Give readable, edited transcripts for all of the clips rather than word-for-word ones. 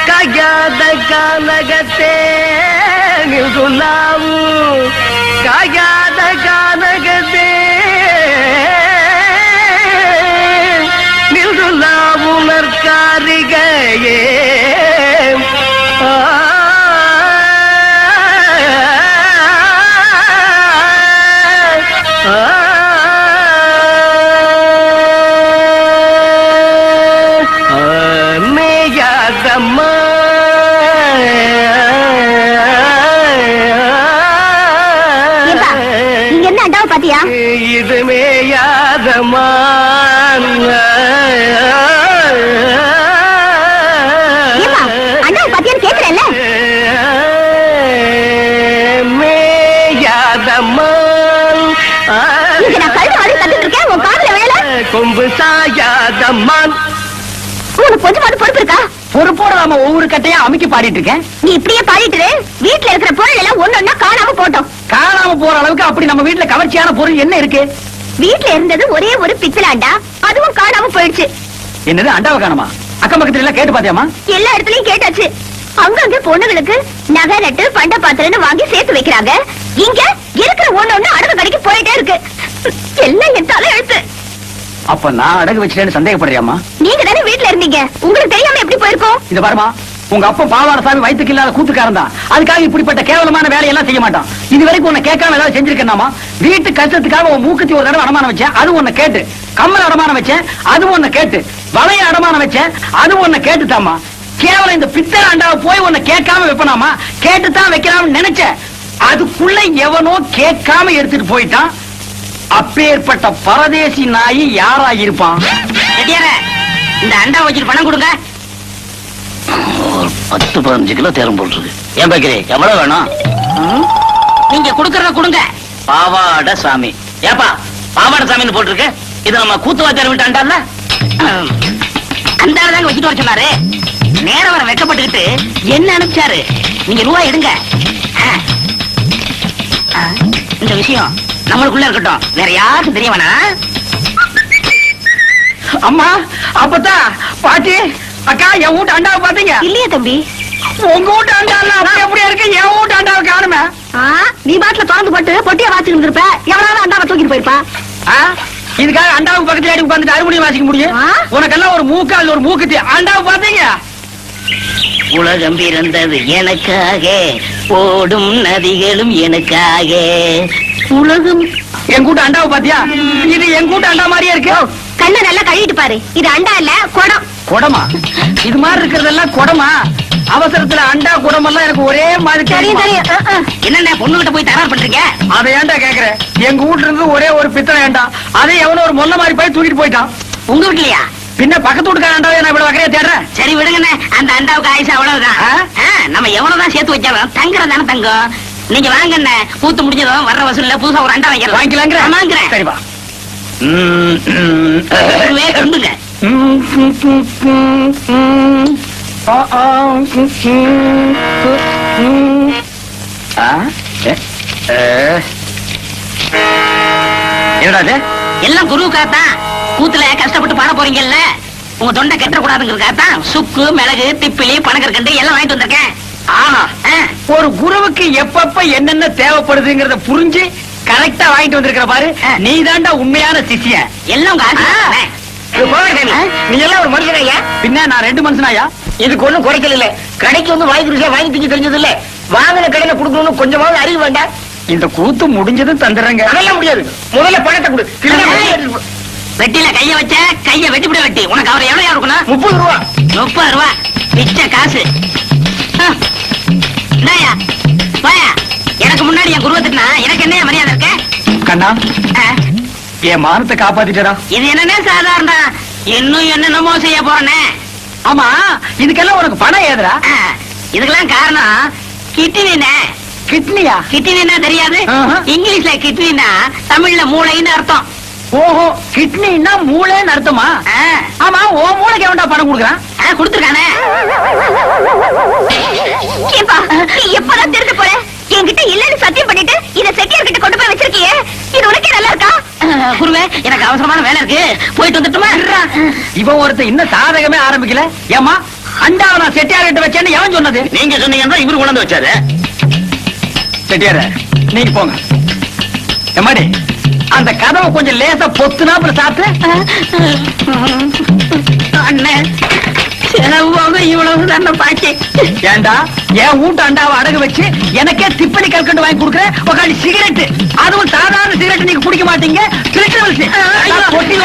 ಕಾಗ್ಯಾದ ಕಾನಗತೆ ನಿಲ್ದು ನಾವು ಕಾಗ್ಯಾದ ಕಾನಗತೆ ನಿಲ್ದು ನಾವು ನರ್ಕಾರಿಗೆ இது மேயாதமா கேக்குறேன்ல மேயாதமா கொம்பு சாயாதம்மான் கொஞ்சமாவது பொறுப்பு இருக்கா? பொறுப்போட நாம ஒவ்வொரு கட்டையா அமைக்க பாடிட்டு இருக்கேன். நீ இப்படியே பாடிட்டு வீட்டுல இருக்கிற பொருள் எல்லாம் ஒன்னொன்னா காணாம போட்டோம். காணாம போற அளவுக்கு அப்படி நம்ம வீட்டுல கவர்ச்சியான பொருள் என்ன இருக்கு? வீட்டுல இருந்தது ஒரே ஒரு பித்தளை அண்டா, அதுவும் காணாம போயிடுச்சு. என்னது அண்டாவை காணாமா? அக்கம் பக்கத்துல எல்லாம் கேட்டு பாத்தியாமா? எல்லா இடத்துலயும் கேட்டாச்சு. அங்கங்க பொண்ணுங்களுக்கு நகை நட்டு பண்ட பாத்திரம்னு வாங்கி சேர்த்து வைக்கிறாங்க. இங்க இருக்கிற ஒன்னொன்னு அடகு கடைக்கு போயிட்டே இருக்கு. எல்லாம் என் தலை எழுத்து. அப்ப நான் அடகு வச்சிட்டேன்னு சந்தேகப்படுறியாமா? நீங்க தானே வீட்டுல இருந்தீங்க, உங்களுக்கு தெரியாம எப்படி போயிருக்கோம்? இது பாருமா, உங்க அப்பா பாவாடசாமி வயிற்றுக்கு இல்லாத கூத்துக்காரன் தான். அதுக்காக இப்படிப்பட்ட கேவலமான வேலையெல்லாம் செய்ய மாட்டான். இது வரைக்கும் உன்னை கேட்காம ஏதாவது செஞ்சிருக்கேன்னாமா? வீட்டு கஷ்டத்துக்காக உன் மூக்குத்தி ஒரு தடவை அடமானம் வச்சேன், அது உன்னை கேட்டு. கம்மல் அடமானம் வச்சேன், அது உன்னை கேட்டு. வளைய அடமானம் வச்சேன், அது உன்னை கேட்டுட்டாமா. கேவலம் இந்த பித்தளை அண்டாவை போய் உன்னை கேட்காம வைப்பனாமா? கேட்டுத்தான் வைக்கலாம்னு நினைச்சேன். அதுக்குள்ள எவனோ கேட்காம எடுத்துட்டு போயிட்டான். அப்பேற்பட்ட பரதேசி நாயி யாரா இருப்பான்? இந்த அண்டா வச்சுட்டு பணம் கொடுங்க. 10-15 கிலோ தேரம் போட்டுருக்கு. ஏன் பாக்கிறே, எவ்வளவு வேணும்? நீங்க கொடுக்கறத கொடுங்க. பாவாட சாமி. ஏப்பா பாவாட சாமின்னு போட்டிருக்கு. இது நம்ம கூத்துவாத்தியார் விட்டு அண்டால அந்த தாங்க வச்சுட்டு வர சொன்னாரு. நேரம் வர வெக்கப்பட்டுக்கிட்டு என்ன அனுப்பிச்சாரு. நீங்க ரூபாய் எடுங்க. இந்த விஷயம் நம்மளுக்குள்ள இருக்கட்டும், வேற யாருக்கும் தெரிய வேணாம். அம்மா, அப்பத்தா, பாட்டி, அக்கா, என் வீட்டு அண்டாவை பாத்தீங்க? இல்லையா தம்பி? உங்க வீட்டு அண்டால அப்படி எப்படி இருக்கு? என் வீட்டு அண்டாவை காணுமே. நீ பாட்டுல திறந்து போட்டு பொட்டியா வாசிக்கிட்டு இருப்ப. எவனாவது அண்டாவை தூக்கிட்டு போயிருப்பா. இதுக்காக அண்டாவுக்கு பக்கத்துல அடி உட்கார்ந்துட்டு அறுபடியும் வாசிக்க முடியும்? உனக்கெல்லாம் ஒரு மூக்கால் ஒரு மூக்குத்தி. அண்டாவை பாத்தீங்க? உலகம் பிறந்தது எனக்காக, ஓடும் நதிகளும் எனக்காக. உலகம் என் கூட்ட அண்டாவை பாத்தியா? இது என் கூட்ட அண்டா மாதிரியே இருக்கு. கண்ணை நல்லா கழுவிட்டு பாரு. இது அண்டா இல்ல, குடம். குடமா? இது மாதிரி இருக்கிறதெல்லாம் குடமா? அவசரத்துல அண்டா குடம் எல்லாம் எனக்கு ஒரே மாதிரி தெரியும். என்னென்ன பொண்ணுகிட்ட போய் தயார் பண்றீங்க? அதை ஏன்டா கேக்குற? எங்க வீட்டுல இருந்து ஒரே ஒரு பித்தளை ஏண்டா, அதை எவனோ ஒரு மொல்ல மாதிரி போய் தூக்கிட்டு போயிட்டான். உங்க வீட்லயா? பின்ன பக்கத்து வீட்டுக்கார அண்டாவை நான் இவ்வளவு வகையா தேடுறேன். சரி விடுங்கண்ணே, அந்த அண்டாவுக்கு ஆயுசு அவ்வளவுதான். நம்ம எவ்வளவுதான் சேர்த்து வச்சாலும் தங்குறதானே தங்கம். நீங்க வாங்கண்ணே, கூத்து முடிஞ்சதும் வர்ற வசூல்ல புதுசா ஒரு அண்டா வைக்கலாம். வாங்கிக்கலாங்க. சரிப்பா. கொண்டுங்க. என்னடா எல்லாம் குருவுக்காகத்தான். கூத்துல கஷ்டப்பட்டு பாட போறீங்கல்ல, உங்க தொண்டை கெட்ட கூடாதுங்கிறதுக்காகத்தான் சுக்கு, மிளகு, திப்பிலி, பனகற்கண்டு எல்லாம் வாங்கிட்டு வந்திருக்கேன். ஆனா ஒரு குருவுக்கு எப்பப்ப என்னென்ன தேவைப்படுதுங்கிறத புரிஞ்சு கரெக்டா வாங்கிட்டு வந்திருக்கிற பாரு. நீ தாண்டா உண்மையான சிஷ்யன். எல்லாம் உங்க ஆசை. நீ எல்லாம் ஒரு மனுஷனாயா? பின்ன நான் 2 மனுஷனாயா? இதுக்கு ஒண்ணும் குறைக்கல இல்ல. கடைக்கு வந்து வாங்கி குடிச்சா வாங்கி திங்க தெரிஞ்சது இல்ல. வாங்கின கடையில கொடுக்கணும்னு கொஞ்சமாவது அறிவு வேண்டாம். இந்த கூத்து முடிஞ்சதும் தந்துடுறேங்க. அதெல்லாம் முடியாது. முதல்ல பணத்தை கொடு. வெட்டில கைய வச்ச கைய வெட்டிவிட வெட்டி. உனக்கு அவர் எவ்வளவு இருக்கணும்? 30 ரூபா. 30 ரூபா பிச்சை காசு. வாயா, எனக்கு முன்னாடி என் குருவத்துக்குனா எனக்கு என்ன மரியாதை இருக்க? கண்ணா, என் மானத்தை காப்பாத்திட்டா. இது என்னன்னே சாதாரண, இன்னும் என்னென்னமோ செய்ய போறேனே. ஆமா, இதுக்கெல்லாம் உனக்கு பணம் ஏதுரா? இதுக்கெல்லாம் காரணம் கிட்னினே. கிட்னியா? கிட்னினா தெரியாது? இங்கிலீஷ்ல கிட்னினா தமிழ்ல மூளைன்னு அர்த்தம். ஓஹோ, கிட்னின்னா மூளைன்னு அர்த்தமா? ஆமா, ஓ மூளைக்கு எவன்டா பணம் கொடுக்குறான்? கொடுத்துருக்கானே. எப்பதான் திருட்டு போற? என்கிட்ட இல்லன்னு சத்தியம் பண்ணிட்டு இத செட்டியார் கிட்ட கொண்டு போய் வச்சிருக்கியே, இது உனக்கே நல்லா இருக்கா? குருவே எனக்கு அவசரமான வேலை இருக்கு போயிட்டு வந்துட்டுமா இவன் ஒருத்தன் இன்னும் சாதகமே ஆரம்பிக்கல. ஏமா அண்டாவை நான் செட்டியார்கிட்ட வச்சேன்னு எவன் சொன்னது? நீங்க சொன்னீங்கன்னா இவரு கொண்டு வந்து வச்சாரு. செட்டியார நீங்க போங்க. எம்மாடி அந்த கதவை கொஞ்சம் லேசா பொத்துனா அப்புறம் சாத்து. அண்ணே செலவாக இவ்வளவு தானே பாக்கி. ஏண்டா என் வீட்டு அண்டாவை அடகு வச்சு எனக்கே திப்பனி கல்கண்டு வாங்கி கொடுக்குறேன். உக்காடி சிகரெட், அதுவும் சாதாரண சிகரெட் நீங்க குடிக்க மாட்டீங்க. பொட்டி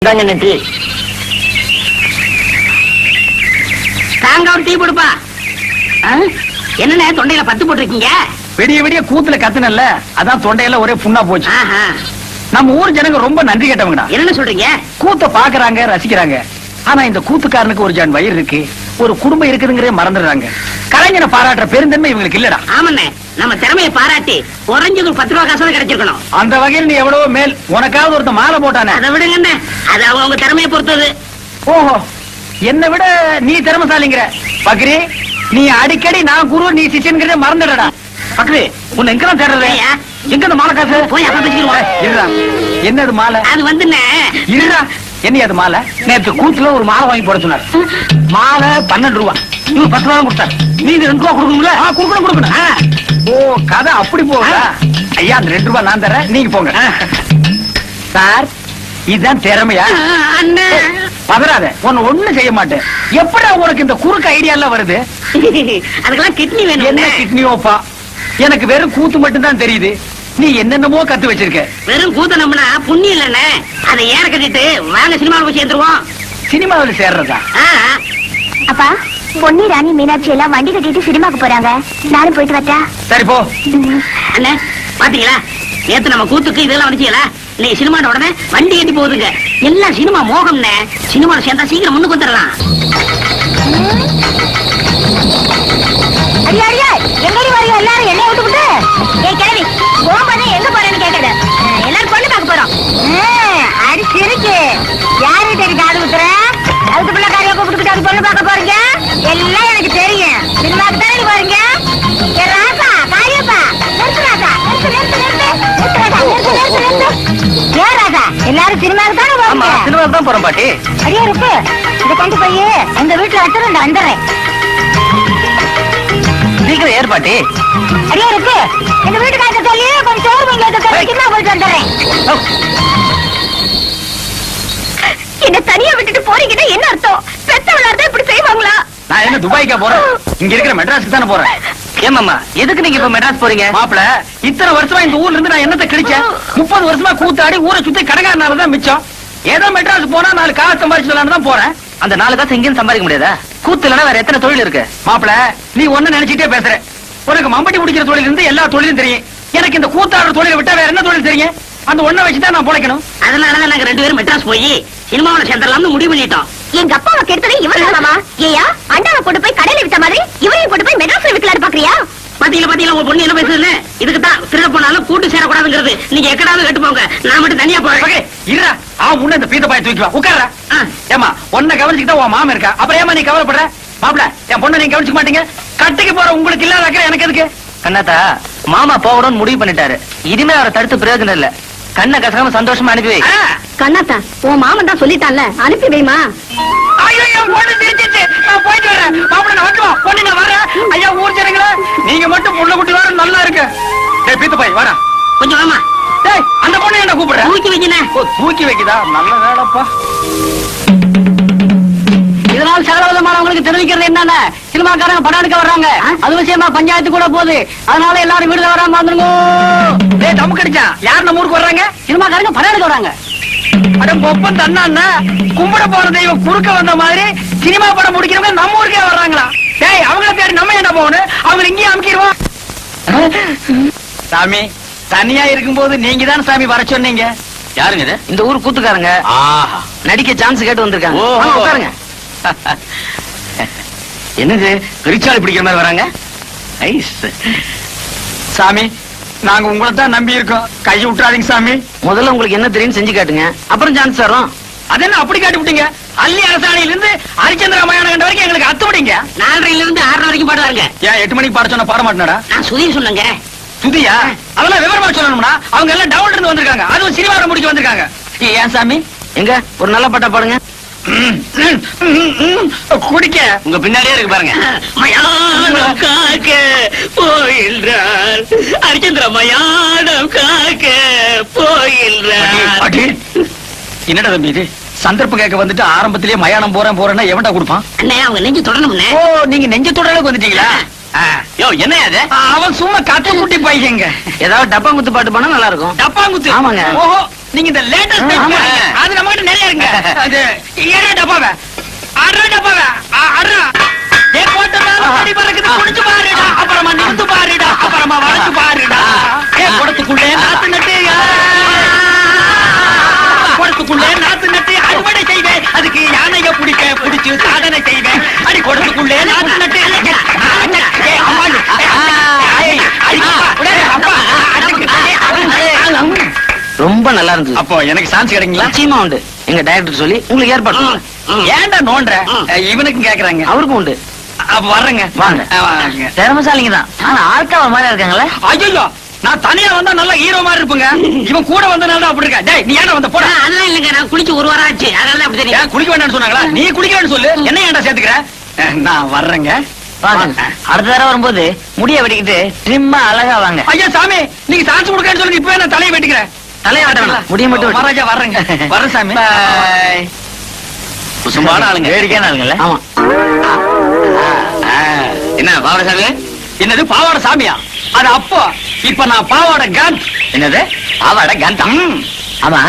இந்தாங்க டீ. தாங்க ஒரு டீ கொடுப்பா. என்னண்ணே தொண்டையில பத்து போட்டிருக்கீங்க? விடிய விடிய கூத்துல கத்துனல்ல, அதான் தொண்டையில ஒரே புண்ணா போச்சு. ஆஹா. நம்ம ஊர் ஜனங்க ரொம்ப நன்றி கேட்டவங்கடா. என்னன்னு சொல்றீங்க? கூத்த பாக்குறாங்க, ரசிக்கிறாங்க. ஆனா இந்த கூத்துக்காரனுக்கு ஒரு ஜான் வயிறு இருக்கு, ஒரு குடும்பம் இருக்குதுங்கிறே மறந்துடுறாங்க. கலைஞனை பாராட்டுற பெருந்தன்மை இவங்களுக்கு இல்லடா. ஆமாண்ணே, நம்ம திறமையை பாராட்டி குறைஞ்சது ஒரு 10 ரூபா காசு கிடைச்சிருக்கணும். அந்த வகையில் நீ எவ்வளவோ மேல். உனக்காவது ஒருத்த மாலை போட்டானே. அதை விடுங்கண்ணே, அது அவங்க திறமையை பொறுத்தது. ஓஹோ, என்னை விட நீ திறமசாலிங்கிற. பக்ரி, நீ அடிக்கடி நான் குரு நீ சிஷ்யன்கிறதே மறந்துடடா. பக்ரி, உன்னை எங்கதான் தேடுறது? ஐயா. எங்க இந்த மாலை காசு? போய் அப்ப பேசிக்கிடுவோம். இருடா. என்னது மாலை? அது வந்துண்ணே, இருடா. என்ன அது மாலை? நேற்று கூத்துல ஒரு மாலை வாங்கி போட சொன்னார். மாலை 12 ரூபா. இவரு 10 ரூபா கொடுத்தாரு. நீங்க 2 ரூபா கொடுக்கணும்ல? கொடுக்கணும். ஓ, கதை அப்படி போகுதா? ஐயா, அந்த 2 ரூபா நான் தரேன், நீங்க போங்க. சார், இதுதான் திறமையா? அண்ணே. பதறாத, உன்னை ஒண்ணும் செய்ய மாட்டேன். எப்படி உனக்கு இந்த குறுக்கு ஐடியா எல்லாம் வருது? அதுக்கெல்லாம் கிட்னி என்ன வேணும். கிட்னியோப்பா? எனக்கு வெறும் கூத்து மட்டும் தான் தெரியுது. நீ என்னென்னமோ கத்து வச்சிருக்க. வெறும் கூத்த நம்பினா புண்ணியம் இல்லண்ணே. அதை ஏற கட்டிட்டு வாங்க சினிமாவில் போய் சேர்ந்துருவோம். சினிமாவில் சேர்றதா? அப்பா, பொன்னி ராணி மீனாட்சி எல்லாம் வண்டி கட்டிட்டு சினிமாக்கு போறாங்க. நானும் போயிட்டு வரட்டா? சரி போ. அண்ணே, பாத்தீங்களா, நேத்து நம்ம கூத்துக்கு இதெல்லாம் வந்துச்சீங்களா? நீ சினிமாட உடனே வண்டி கட்டி போகுதுங்க. எல்லாம் சினிமா மோகம்னே. சினிமாவில் சேர்ந்தா சீக்கிரம் முன்னுக்கு வந்துடலாம். அடியா அடியா, எங்கடி வரீங்க எல்லாரும்? என்ன விட்டுக்கிட்டு ஏய் கிழவி, கோபனை எங்க போறேன்னு கேக்குது. எல்லாரும் பொண்ணு பார்க்க போறோம். அடிச்சு இருக்கு. யாரு தெரியும் காது குத்துற? அதுக்கு பிள்ளைக்காரியா கூப்பிட்டுக்கிட்டு அது பொண்ணு பார்க்க போறீங்க? எல்லாம் எனக்கு தெரியும். சினிமாக்கு தானே போறீங்க? ஏ ராசா, காரியப்பா, நிறுத்து ராசா, நிறுத்து. ஏன் ராசா, எல்லாரும் சினிமாக்கு தானே ஆமா, போறீங்க? சினிமாவுக்கு தான் போறோம் பாட்டி. அடியா இருக்கு. இதை கொண்டு போய் எங்க வீட்டுல வச்சுருந்த வந்துடுறேன். சீக்கிரம் ஏறு பாட்டி. அடியா இருக்கு. எங்க வீட்டுக்காரங்க சொல்லி கொஞ்சம் சோறு வாங்கி வைக்க போயிட்டு வந்துடுறேன். என்ன தனியா விட்டுட்டு போறீங்கன்னா என்ன அர்த்தம்? பெத்தவளார்தான் இப்படி செய்வாங்களா? நான் என்ன துபாய்க்கா போறேன்? இங்க இருக்கிற மெட்ராஸுக்கு தானே போறேன். ஏமாமா, எதுக்கு நீங்க இப்ப மெட்ராஸ் போறீங்க? மாப்பிள, இத்தனை வருஷமா இந்த ஊர்ல இருந்து நான் என்னத்தை கிழிச்சேன்? 30 வருஷமா கூத்தாடி ஊரை சுத்தி கடைக்காரனாலதான் மிச்சம். ஏதோ மெட்ராஸ் போனா 4 காசு சம்பாதிச்சுலான்னு தான் போறேன். அந்த 4 காசு எங்கேயும் சம்பாதிக்க முடியாதா? கூத்து இல்லைன்னா வேற எத்தனை தொழில் இருக்கு? மாப்பிள, நீ ஒண்ணு நினைச்சிட்டே பேசுற. உனக்கு மம்பட்டி பிடிக்கிற தொழில் இருந்து எல்லா தொழிலும் தெரியும். எனக்கு இந்த கூத்தாடுற தொழிலை விட்டா வேற என்ன தொழில் தெரியும்? அந்த ஒண்ணை வச்சுதான் நான் பொழைக்கணும். அதனாலதான் நாங்க 2 பேரும் மெட்ராஸ் போய் சினிமாவில் சேர்ந்துடலாம்னு முடிவு பண்ணிட்டோம். எங்க அப்பாவை கெடுத்ததே இவரு மாமா. ஏயா, அண்டாவை கொண்டு போய் கடையில வித்த மாதிரி இவரையும் கொண்டு போய் மெட்ராஸ்ல விக்கலான்னு பாக்குறியா? பாத்தீங்களா உங்க பொண்ணு என்ன பேசுதுன்னு? இதுக்கு தான் திருட போனாலும் கூட்டு சேரக்கூடாதுங்கிறது. நீங்க எக்கடாவது கட்டு போங்க, நான் மட்டும் தனியா போறேன். இருடா, முன்ன இந்த பீத்த பாய தூக்கி வா, உட்கார்றா. ஏமா, உன்னை கவனிச்சுக்கிட்டா உன் மாமன் இருக்கா, அப்புறம் ஏமா நீ கவலைப்படுற? மாப்பிள, என் பொண்ணை நீங்க கவனிச்சுக்க மாட்டீங்க. கட்டிக்கு போற உங்களுக்கு இல்லாத அக்கறை எனக்கு எதுக்கு? கண்ணாத்தா, மாமா போகணும்னு முடிவு பண்ணிட்டாரு. இனிமே அவரை தடுத்து பிரயோஜனம் இல்ல. கண்ணை கசகாம சந்தோஷமா அனுப்பி வை. கண்ணாத்தா, உன் மாமன் தான் சொல்லிட்டான்ல, அனுப்பி வைமா. ஐயோ, என் பொண்ணு திருச்சிச்சு. நான் போயிட்டு வரேன். மாப்பிள, நான் வந்துடுவோம். பொண்ணு, நான் வரேன். ஐயா, ஊர் ஜனங்களே, நீங்க மட்டும் புள்ள குட்டி வர நல்லா இருக்கு. டேய் பீத்த பாய், வரேன். கொஞ்சம் வாமா. டேய், அந்த பொண்ணு என்ன கூப்பிடுற? தூக்கி வைக்கினே. ஓ, தூக்கி வைக்குதா? நல்ல வேலைப்பா. இதனால் சகலவிதமானவங்களுக்கு தெரிவிக்கிறது என்னன்னா, சினிமாக்காரங்க படம் எடுக்க வர்றாங்க. அது விஷயமா பஞ்சாயத்து கூட போகுது. அதனால எல்லாரும் வீடுல வராம வந்துருங்க. டேய், தம்மு கடிச்சா யார் நம்ம ஊருக்கு வர்றாங்க? சினிமாக்காரங்க படம் எடுக்க வர்றாங்க. அட பொப்பன் தண்ணா, கும்பிட போற தெய்வம் குறுக்க வந்த மாதிரி சினிமா படம் முடிக்கிறவங்க நம்ம ஊருக்கே வர்றாங்களா? டேய், அவங்கள தேடி நம்ம என்ன போகணும்? அவங்க இங்கேயே அமுக்கிடுவோம். சாமி, தனியா இருக்கும்போது நீங்க தான் சாமி வர சொன்னீங்க. யாருங்க இது? இந்த ஊர் கூத்துக்காரங்க ஆஹா. நடிக்க சான்ஸ் கேட்டு வந்திருக்காங்க. ஓஹோ. வாங்க, உட்காருங்க. என்னது பெரிச்சாளி பிடிக்கிற மாதிரி வராங்க? ஐஸ். சாமி, நாங்க உங்களை தான் நம்பி இருக்கோம். கை விட்டுறாதீங்க சாமி. முதல்ல உங்களுக்கு என்ன தெரியும் செஞ்சு காட்டுங்க, அப்புறம் சான்ஸ் தரோம். அது என்ன அப்படி காட்டி விட்டீங்க? அள்ளி அரசாணையில இருந்து ஹரிச்சந்திர ராமாயணம் கண்ட வரைக்கும் எங்களுக்கு அத்து விட்டீங்க. 4:30 இருந்து 6:30 வரைக்கும் பாடுவாங்க. ஏன் 8 மணிக்கு பாட சொன்ன பாட மாட்டேனடா? நான் சுதீர் சொன்னேங்க. துதியா? அதெல்லாம் விவரமா சொல்லணும்னா அவங்க எல்லாம் டவுன்ல இருந்து வந்திருக்காங்க. அதுவும் சினிமாவை முடிக்க வந்திருக்காங்க. ஏன் சாமி, எங்க ஒரு நல்ல பாட்டா பாடுங்க. குடிக்க உங்க பின்னாடியே இருக்கு பாருங்க. மயானம் காக்க போயில்றார், ஹரிச்சந்திர மயானம் காக்க போயில்றார். அடி, என்னடா தம்பி இது? சந்தர்ப்பம் கேட்க வந்துட்டு ஆரம்பத்திலேயே மயானம் போறேன் போறேன்னா எவன்டா கொடுப்பான்? அண்ணே, அவங்க நெஞ்சு தொடணும்னே. ஓ, நீங்க நெஞ்சத்தோட அளவுக்கு வந்துட்டீங்களா? யோ, என்ன அது? அவன் சும்மா கத்த குட்டி பையங்க. ஏதாவது டப்பாங்குத்து பாட்டு பண்ணா நல்லா இருக்கும். டப்பாங்குத்து? ஆமாங்க. ஓஹோ, நீங்க இந்த லேட்டஸ்ட் ஆமா. அது நம்ம கிட்ட நிறைய இருக்கு. அது ஏறா டப்பாவே அறா டப்பாவே அறா ஏ போட்ட மேல படி பறக்குது குடிச்சு பாருடா அப்புறமா நிமிந்து பாருடா அப்புறமா வளைச்சு பாருடா ஏ குடத்துக்குள்ளே நாத்து நட்டு குடத்துக்குள்ளே நாத்து நட்டு அறுவடை செய்வேன் அதுக்கு யானைய பிடிச்சு சாதனை செய்வேன் அடி குடத்துக்குள்ளே நாத்து நட்டு ஏ அம்மாடி ரொம்ப நல்லா இருந்தது. அப்போ எனக்கு சான்ஸ் கிடைக்குங்களா? நிச்சயமா உண்டு. எங்க டைரக்டர் சொல்லி உங்களுக்கு ஏற்பாடு பண்ணுறேன். ஏன்டா நோன்ற இவனுக்கும் கேக்குறாங்க. அவருக்கும் உண்டு. அப்ப வர்றேங்க. வாங்க. வாங்க. திறமசாலிங்க தான். ஆனா ஆட்காவ மாதிரி இருக்காங்களே. ஐயோ நான் தனியா வந்தா நல்ல ஹீரோ மாதிரி இருப்பேங்க. இவன் கூட வந்தனால அப்படி இருக்கா. டேய் நீ ஏன்டா வந்த போடா. அதெல்லாம் இல்லங்க, நான் குளிச்சு ஒரு வாரம் ஆச்சு. அதனால அப்படி தெரியும். ஏன் குளிக்க வேண்டாம்னு சொன்னாங்களா? நீ குளிக்க வேண்டாம்னு சொல்லு. என்ன ஏன்டா சேர்த்துக்கிற? நான் வர்றேங்க. வாங்க. அடுத்த தடவை வரும்போது முடிய வெட்டிக்கிட்டு ட்ரிம்மா அழகா வாங்க. ஐயா சாமி நீங்க சான்ஸ் கொடுக்கன்னு சொல்லுங்க. இப்பவே நான் தலையை வெட்டிக்கிறேன். தலையை வெட்ட வேணாம், முடிய மட்டும் வெட்டு. மகாராஜா வர்றேங்க. வர்றேன் சாமி. பாய். குசும்பான ஆளுங்க. வேடிக்கையான ஆளுங்கல்ல. ஆமா. என்ன பாவடசாமி? என்னது பாவாடை சாமியா? அது அப்போ இப்ப நான் பாவாடை காந்த். என்னது பாவாட கந்தம்? ஆமா,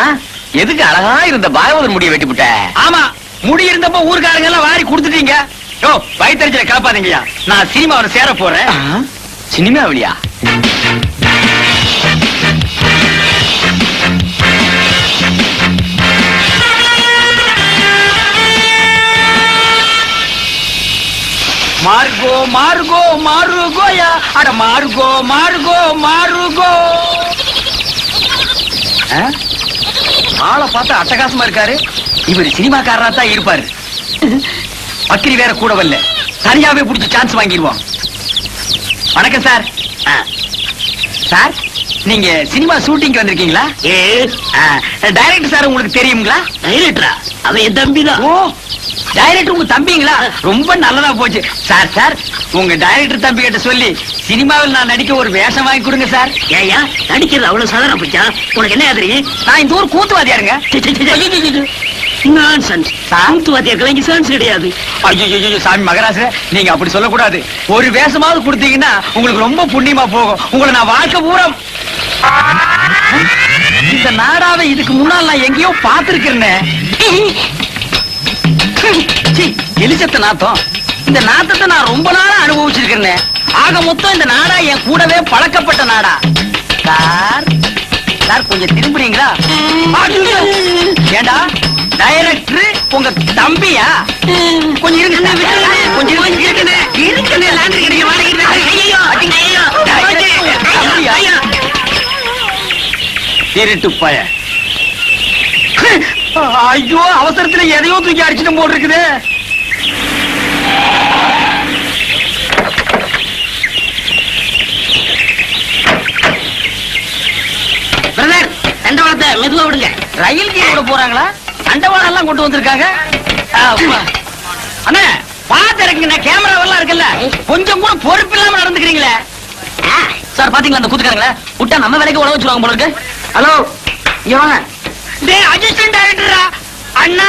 எதுக்கு அழகா இருந்த பாகவதர் முடிய வெட்டி விட்ட? ஆமா முடி இருந்தப்ப ஊர்க்காரங்க எல்லாம் வாரி கொடுத்துட்டீங்க. யோ வயிற்றுல கலப்பாதீங்கய்யா. நான் சினிமாவில் சேர போறேன். சினிமாவிலியா? மார்கோ மார்கோ மாருகோயா அட மார்கோ மார்கோ மாருகோ. ஆளை பார்த்தா அட்டகாசமா இருக்காரு. இவர் சினிமாக்காரரா தான் இருப்பாரு. பக்கிரி வேற கூட வரல. தனியாவே புடிச்சு சான்ஸ் வாங்கிடுவோம். வணக்கம் சார். சார் நீங்க சினிமா ஷூட்டிங் வந்திருக்கீங்களா? டைரக்டர் சார் உங்களுக்கு தெரியுங்களா? டைரக்டரா? அவன் என் தம்பிதான். ஓ டைரக்டர் உங்க தம்பிங்களா? ரொம்ப நல்லதா போச்சு சார். சார் உங்க டைரக்டர் தம்பி கிட்ட சொல்லி சினிமாவில் நான் நடிக்க ஒரு வேஷம் வாங்கி கொடுங்க சார். ஏயா நடிக்கிறது அவ்வளவு சாதாரண போச்சா? உனக்கு என்ன ஆதரி? நான் இந்த ஊர் கூத்துவாதியாருங்க. நான்சென்ஸ். கூத்துவாதியாக்கள் இங்க சான்ஸ் கிடையாது. ஐயோ சாமி மகராச நீங்க அப்படி சொல்லக்கூடாது. ஒரு வேஷமாவது கொடுத்தீங்கன்னா உங்களுக்கு ரொம்ப புண்ணியமா போகும். உங்களை நான் வாழ்க்கை பூரா இந்த நாடாவை இதுக்கு முன்னால் நான் எங்கேயோ பார்த்திருக்கிறேன். எலிச்சத்த நாத்தம். இந்த நாத்தத்தை நான் ரொம்ப நாளா அனுபவிச்சிருக்கிறேன். ஆக மொத்தம் இந்த நாடா என் கூடவே பழக்கப்பட்ட நாடா. சார் சார் கொஞ்சம் திரும்புறீங்களா? ஏண்டா டைரக்டர் உங்க தம்பியா? கொஞ்சம் இருங்க சார். கொஞ்சம் திருட்டு பய. ஐயோ அவசரத்துல எதையோ தூக்கி அடிச்சுட்டு போட்டுருக்குது. பிரதர், தண்டவாளத்தை மெதுவா விடுங்க. ரயில் கீழ விட போறாங்களா? அண்டவாளம் எல்லாம் கொண்டு வந்திருக்காங்க. அண்ணா பாத்து இருக்குங்க. கேமரா எல்லாம் இருக்குல்ல, கொஞ்சம் கூட பொறுப்பு இல்லாம நடந்துக்கிறீங்களே. சார் பாத்தீங்களா அந்த கூத்துக்காரங்கள விட்டா நம்ம வேலைக்கு உழவு வச்சுருவாங்க போல இருக்கு. ஹலோ இங்க வாங்க. டேய் அசிஸ்டன்ட் டைரக்டரா? அண்ணா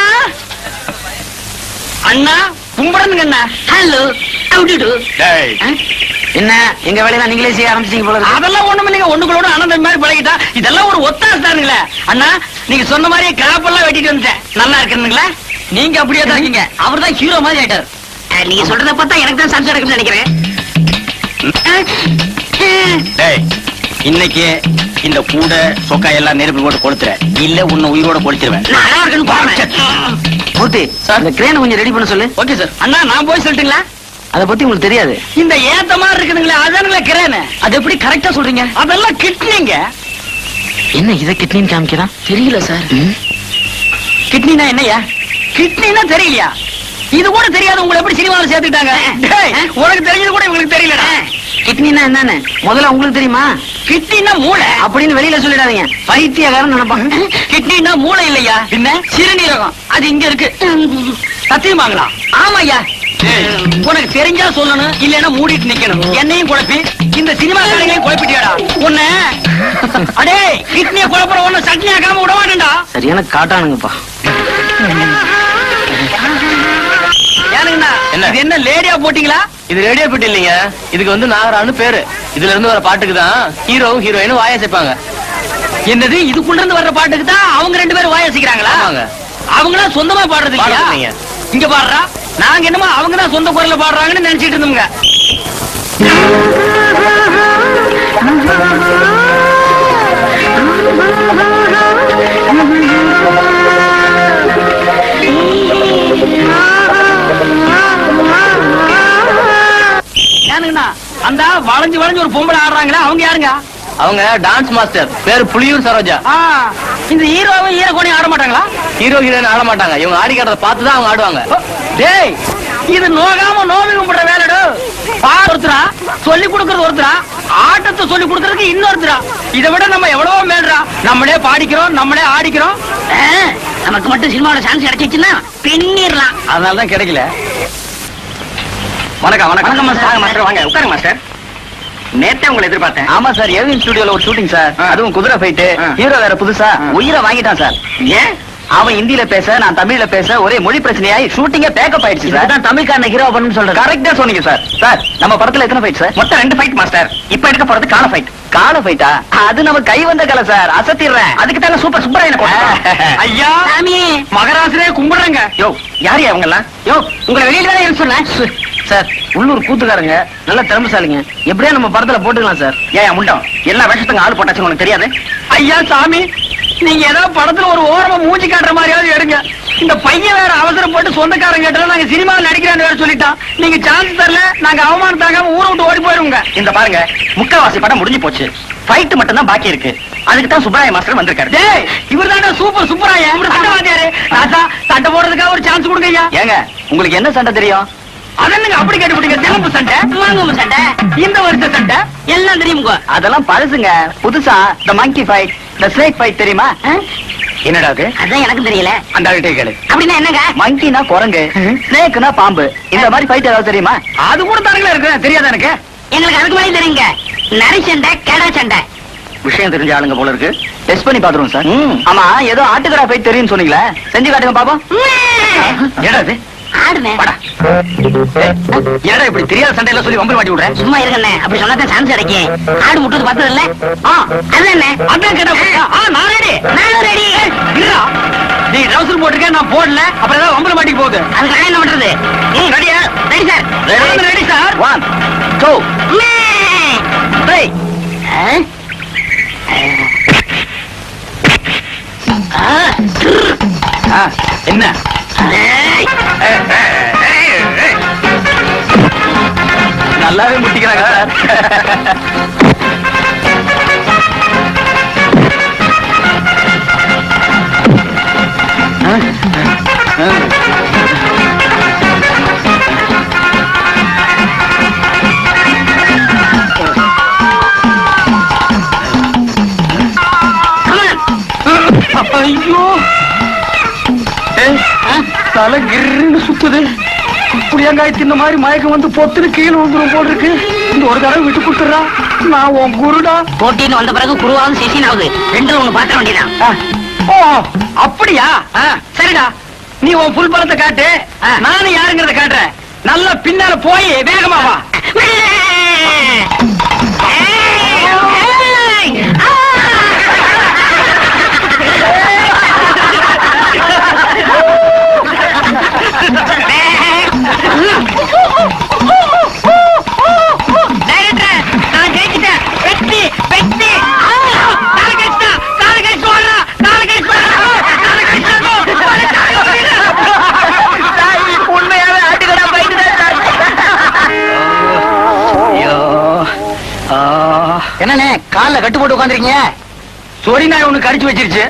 அண்ணா கும்பிடணுங்க அண்ணா. ஹலோ, அவுடு. டேய் என்ன எங்க வேலையெல்லாம் நீங்களே செய்ய ஆரம்பிச்சீங்க போல இருக்கு. அதெல்லாம் ஒண்ணும் இல்லைங்க. ஒண்ணுங்களோட ஆனந்தம் மாதிரி பழகிட்டா. இதெல்லாம் ஒரு ஒத்தாசை தானுங்களே. அண்ணா நீங்க சொன்ன மாதிரியே கிராப்பெல்லாம் வெட்டிட்டு வந்துட்டேன். நல்லா இருக்குங்களா? நீங்க அப்படியே தான் இருக்கீங்க. அவர் தான் ஹீரோ மாதிரி ஆயிட்டாரு. நீங்க சொல்றத பார்த்தா எனக்கு தான் சான்ஸ் எடுக்கணும்னு நினைக்கிறேன். டேய் இன்னைக்கு இந்த கூட சொக்கா எல்லாம் நெருப்பு போட்டு கொளுத்துற, இல்ல உன்னை உயிரோட கொளுத்திடுவேன். நான் அழகா இருக்குன்னு பாருங்க. மூர்த்தி சார், இந்த கிரேனை கொஞ்சம் ரெடி பண்ண சொல்லு. Okay sir. அண்ணா நான் போய் சொல்லட்டுங்களா? அதை பத்தி உங்களுக்கு தெரியாது. இந்த ஏத்த மாதிரி இருக்குதுங்களே அதானுங்களே கிரேனு. அது எப்படி கரெக்டா சொல்றீங்க? அதெல்லாம் கிட்னிங்க. என்ன இதை கிட்னின்னு காமிக்கிறான்? தெரியல சார். கிட்னினா என்னையா? கிட்னினா தெரியலையா? இது கூட தெரியாது. உங்களை எப்படி சினிமாவில் சேர்த்துட்டாங்க? உனக்கு தெரிஞ்சது கூட இவங்களுக்கு தெரியலடா. கிட்னினா என்னன்னு முதல்ல உங்களுக்கு தெரியுமா? கிட்னினா மூளை அப்படின்னு வெளியில சொல்லிடாதீங்க, பைத்தியக்காரன் நினைப்பாங்க. கிட்னினா மூளை இல்லையா, என்ன சிறுநீரகம். அது இங்க இருக்கு. சத்தியமாங்களா? ஆமாய்யா. உனக்கு தெரிஞ்சா சொல்லணும், இல்லன்னா மூடிட்டு நிக்கணும். என்னையும் குழப்பி இந்த சினிமா காரங்களையும் குழப்பிட்டியாடா உன்ன. அடே கிட்னியை குழப்பற ஒண்ணு சட்னி ஆக்காம விட மாட்டேன்டா. சரியான காட்டானுங்கப்பா. ஏனுங்கண்ணா இது என்ன லேடியா போட்டீங்களா? இது ரேடியோ பெட்டி இல்லைங்க. இதுக்கு நாகரான்னு பேரு. இதுல இருந்து வர பாட்டுக்கு தான் ஹீரோவும் ஹீரோயினும் வாய சேர்ப்பாங்க. என்னது இதுக்குள்ள இருந்து வர்ற பாட்டுக்கு தான் அவங்க 2 பேரும் வாசிக்கிறாங்களா? ஆமாங்க. அவங்களா சொந்தமா பாடுறது இல்லையா? பாடுறதுங்க. இங்க பாடுறா, நாங்க என்னமோ அவங்க தான் சொந்த குரல்ல பாடுறாங்கன்னு நினைச்சிட்டு இருந்தோங்க. ஏனுங்கண்ணா, அந்த வளைஞ்சு வளைஞ்சு ஒரு பொம்பளை ஆடுறாங்களா, அவங்க யாருங்க? அவங்க டான்ஸ் மாஸ்டர், பேரு புலியூர் சரோஜா. ஆ, இந்த ஹீரோவும் ஹீரோகோனையும் ஆட மாட்டாங்களா? ஹீரோ ஹீரோயின் ஆட மாட்டாங்க. இவங்க ஆடி காட்டுறத பார்த்து தான் அவங்க ஆடுவாங்க. டேய், இது நோகாம நோவி கும்பிடுற வேலைடு. பாடு ஒருத்தரா, சொல்லி கொடுக்கறது ஒருத்தரா, ஆட்டத்தை சொல்லி கொடுக்கறதுக்கு இன்னொருத்தரா. இதை விட நம்ம எவ்வளவோ மேல்றா. நம்மளே பாடிக்கிறோம், நம்மளே ஆடிக்கிறோம். நமக்கு மட்டும் சினிமாவோட சான்ஸ் கிடைச்சிச்சுன்னா பின்னிடலாம். அதனாலதான் கிடைக்கல. வணக்கம் வணக்கம் மாஸ்டர். மாஸ்டர் வாங்க உட்காருங்க மாஸ்டர். நேத்தே உங்களை எதிர்பார்த்தேன். ஆமா சார், ஏவிஎம் ஸ்டுடியோல ஒரு ஷூட்டிங் சார். அதுவும் குதிரை ஃபைட். ஹீரோ வேற புதுசா உயிரை வாங்கிட்டான் சார். ஏன்? அவன் ஹிந்தில பேச, நான் தமிழ்ல பேச, ஒரே மொழி பிரச்சனையாய் ஷூட்டிங்கே பேக்கப் ஆயிடுச்சு சார். இதுதான் தமிழ்காரன ஹீரோ பண்ணு சொல்றேன். கரெக்டா சொன்னீங்க சார். சார், நம்ம படத்துல எத்தனை ஃபைட் சார்? மொத்தம் 2 ஃபைட் மாஸ்டர். இப்ப எடுக்க போறது கால ஃபைட். கால ஃபைட்டா? அது நம்ம கை வந்த கலை சார், அசத்திடுறேன். அதுக்கு தாங்க சூப்பர் சூப்பராயன போட்டோம். ஐயா, சாமி, மகராசரே கும்பிடுறேங்க. யோ, யார் அவங்க எல்லாம்? யோ, உங்களை வெளியில தானே இருக்க சொன்னேன். சார், உள்ளூர் கூத்துக்காரங்க, நல்ல திறமைசாலிங்க. எப்படியா நம்ம படத்துல போட்டுக்கலாம் சார். ஏன் முண்டம் எல்லா வேஷத்துக்கு ஆள் போட்டாச்சுன்னு உனக்கு தெரியாது? ஐயா சாமி, நீங்க ஏதாவது படத்துல ஒரு ஓரமா மூஞ்சி காட்டுற மாதிரியாவது எடுங்க. இந்த பையன் வேற அவசரம் போட்டு சொந்தக்காரங்க கேட்டா நாங்க சினிமாவில் நடிக்கிறேன்னு வேற சொல்லிட்டான். நீங்க சான்ஸ் தரல, நாங்க அவமானம் தாங்காம ஊரை விட்டு ஓடி போயிருவோங்க. இந்த பாருங்க, முக்காவாசி படம் முடிஞ்சு போச்சு. ஃபைட் மட்டும் தான் பாக்கி இருக்கு. அதுக்கு தான் சுப்பராய மாஸ்டர் வந்திருக்காரு. டேய், இவர் தானே சூப்பர் சூப்பராயா சண்டைவாதியாரு. ராசா, சண்டை போடுறதுக்காக ஒரு சான்ஸ் கொடுங்க ஐயா. ஏங்க, உங்களுக்கு என்ன சண்டை தெரியும்? அதென்னங்க அப்படி கேட்டுவிட்டீங்க? தெலுங்கு சண்டை, வாங்க சண்டை, இந்த வருஷ சண்டை எல்லாம் தெரியுமுங்க. அதெல்லாம் பழசுங்க. புதுசா the monkey fight, the snake fight தெரியுமா? என்னடா அது? அதான் எனக்கும் தெரியல. அந்த ஆள்கிட்ட கேளு. அப்படின்னா என்னங்க? மங்கினா குரங்கு, ஸ்னேக்னா பாம்பு. இந்த மாதிரி ஃபைட் ஏதாவது தெரியுமா? அது கூட தானங்களா இருக்கு, தெரியாதா எனக்கு? எங்களுக்கு அதுக்கு மேலே தெரியுங்க. நரி சண்டை, கெடா சண்டை. விஷயம் தெரிஞ்ச ஆளுங்க போல இருக்கு. டெஸ்ட் பண்ணி பாத்துருவோம் சார். ஆமா, ஏதோ ஆட்டுக்கடா ஃபைட் தெரியும்னு சொன்னீங்களே, செஞ்சு காட்டுங்க பாப்போம். என்னடா இது? ஆடுனேன். வாடா. என்னடா இப்படி தெரியாத சண்டையில சொல்லி வம்பு மாட்டி விடுறேன்? சும்மா இருக்கண்ணே, அப்படி சொன்னாதான் சான்ஸ் கிடைக்கும். ஆடு முட்டது பார்த்தது இல்ல? அதுதானே. அதான் கேட்டா நான் ரெடி. நானும் ரெடி. இல்ல, நீ ட்ரவுசர் போட்டிருக்க, நான் போடல. அப்புறம் ஏதாவது வம்புல மாட்டிக்கு போகுது. அதுக்கு நான் என்ன பண்றது? ரெடியா? Ready sir. Ready sir. 1 2 3. என்ன? நல்லாவே முட்டிக்கிறாங்க சார். ஐயோ, தலை கிருன்னு சுத்துது. புளியங்காய் தின்ன மாதிரி மயக்கம் வந்து பொத்துன்னு கீழே வந்துடும் போல் இருக்கு. இந்த ஒரு தடவை விட்டு கொடுத்துறா, நான் உன் குருடா. போட்டின்னு வந்த பிறகு குருவாவது சிசின் ஆகுது. ரெண்டு ஒண்ணு பாத்திர வேண்டியதான். ஓ, அப்படியா? சரிடா, நீ உன் புல் பலத்தை காட்டு, நானும் யாருங்கிறத காட்டுறேன். நல்லா பின்னால போய் வேகமா வா. என்னண்ணே கால்ல கட்டு போட்டு உட்காந்துருக்கீங்க? சொறி நாய் ஒண்ணு கடிச்சு வச்சிருச்சு.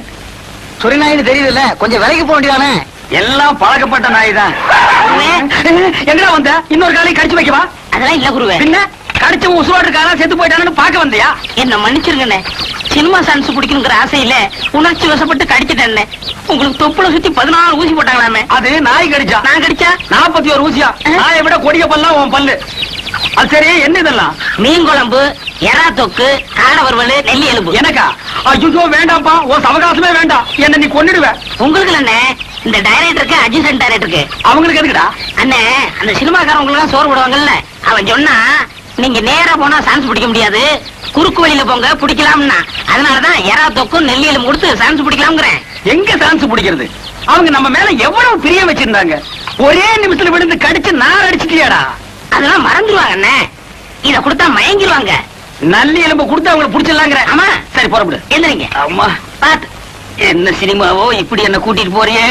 சொரி நாயின்னு தெரியுதுல்ல, கொஞ்சம் விலைக்கு போக வேண்டியதானே? எல்லாம் பழக்கப்பட்ட நாய் தான். எங்கடா வந்த? இன்னொரு காலையும் கடிச்சு வைக்கவா? அதெல்லாம் இல்ல குருவே. பின்ன கடிச்சு உசுரோடு இருக்காரா, செத்து போயிட்டானு பாக்க வந்தியா? என்ன மன்னிச்சிருங்கண்ணே, சினிமா சான்ஸ் பிடிக்கணுங்கிற ஆசையில உணர்ச்சி வசப்பட்டு கடிச்சிட்டேன். உங்களுக்கு தொப்புல சுத்தி 14 ஊசி போட்டாங்களாமே. அது நாய் கடிச்சா. நான் கடிச்சா 41 ஊசியா? நாயை விட கொடிய பல்லாம் உன் பல்லு. அது சரி, என்ன இதெல்லாம்? மீன் குழம்பு, எறா தொக்கு, காடை வறுவல், நெல்லி எலும்பு. எனக்கா? ஐயோ வேண்டாம்ப்பா, உன் சவகாசமே வேண்டாம். என்ன நீ கொன்னுடுவ. உங்களுக்கு அண்ணே, இந்த டைரக்டருக்கு அட்ஜஸ்டன்ட் டைரக்டருக்கு. அவங்களுக்கு எதுக்குடா? அண்ணே, அந்த சினிமாக்காரங்களுக்கு எல்லாம் சோறு போடுவாங்கல்ல, அவன் சொன்னா நீங்க நேரா போனா சான்ஸ் பிடிக்க முடியாது, குறுக்கு வழியில போங்க பிடிக்கலாம்னா அதனாலதான் எறா தொக்கும் நெல்லியிலும் கொடுத்து சான்ஸ் பிடிக்கலாம்ங்கிறேன். எங்க சான்ஸ் பிடிக்கிறது? அவங்க நம்ம மேல எவ்வளவு பிரியம் வச்சிருந்தாங்க. ஒரே நிமிஷத்துல விழுந்து கடிச்சு நார் அடிச்சிட்டியாடா. அதெல்லாம் மறந்துடுவாங்க அண்ணே. இத கொடுத்தா மயங்கிடுவாங்க. நல்ல எலும்பு கொடுத்து அவங்களை புடிச்சிடலாங்கிற. ஆமா. சரி புறப்படு. எந்திரிங்க. அம்மா பாத்து. என்ன சினிமாவோ இப்படி என்ன கூட்டிட்டு போறியே.